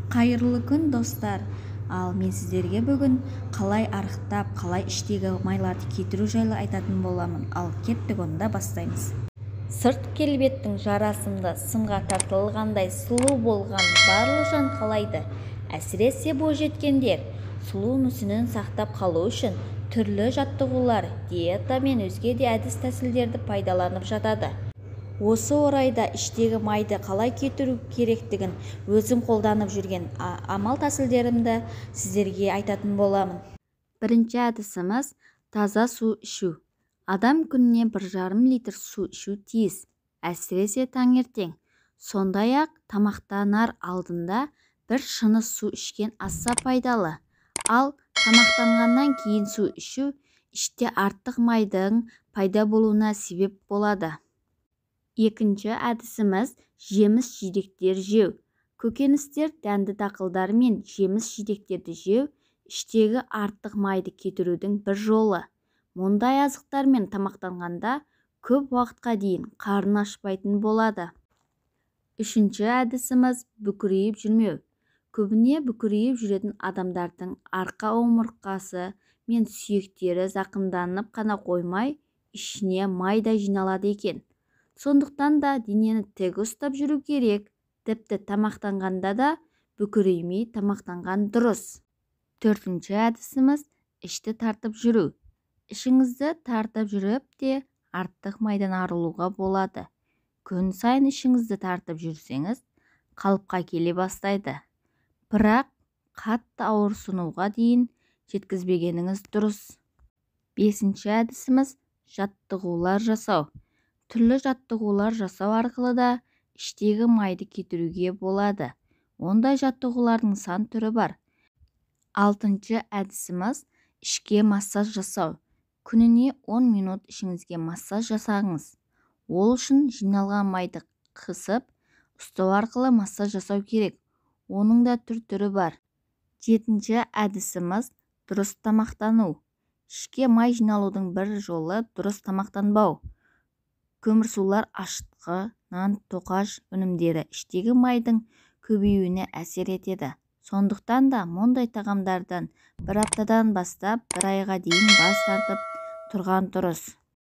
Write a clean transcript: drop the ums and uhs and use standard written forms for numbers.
Қайырлы күн достар. Ал мен сіздерге бүгін қалай арықтап, қалай іштегі майларды кетіру жайлы айтатын боламын. Ал кеттік, онда бастаймыз. Сырт келбеттің жарасымды, сынға тартылғандай сұлу болған барлық жан қалайды. Әсіресе бойжеткендер сұлу мүсінін сақтап қалу үшін түрлі жаттығулар, диета мен өзге де әдіс-тәсілдерді пайдаланып жатады. Осы орайда іштегі майды қалай кетіру керектігін өзім қолданып жүрген амал-тәсілдерімді сіздерге айтатын боламын. Бірінші әдісіміз таза су ішу. Адам күніне 1,5 литр су ішу тиіс, әсіресе таңертең. Сондай-ақ тамақтанар алдында бір шыны су ішкен аса пайдалы. Ал тамақтанғаннан кейін су ішу іште артық майдың пайда болуына себеп болады. Екінші әдісіміз жеміс-жидектер жеу. Көкөністер, дәнді дақылдар мен жеміс-жидектерді жеу іштегі артық майды кетірудің бір жолы. Мұндай азықтармен тамақтанғанда көп уақытқа дейін қарын ашпайтын болады. Үшінші әдісіміз бүкірейіп жүрмеу. Көбіне бүкірейіп жүретін адамдардың арқа омыртқасы мен сүйектері зақымданып қана қоймай, ішіне май да жиналады екен. Сондықтан да денені тік ұстап жүру керек. Тіпті тамақтанғанда да бүкіреймей тамақтанған дұрыс. Төртінші әдісіміз ішті тартып жүру. Ішіңізді тартып жүріп те артық майдан арылуға болады. Күн сайын ішіңізді тартып жүрсеңіз, қалыпқа келе бастайды. Бірақ қатты ауырсынуға дейін жеткізбегеніңіз дұрыс. Бесінші әдісіміз жаттығулар жасау. Түрлі жаттығулар жасау арқылы да іштегі майды кетіруге болады. Ондай жаттығулардың сан түрі бар. Алтыншы әдісіміз ішке массаж жасау. Күніне 10 минут ішіңізге массаж жасаңыз. Ол үшін жиналған майды қысып, ұстау арқылы массаж жасау керек. Оның да түрі бар. Жетінші әдісіміз дұрыс тамақтану. Ішке май жиналудың бір жолы дұрыс тамақтанбау. Көмірсулар, ашытқы, нан, тоқаш өнімдері іштегі майдың көбеюіне әсер етеді. Сондықтан да мұндай тағамдардан 1 аптадан бастап 1 айға дейін бас тартып тұрған дұрыс.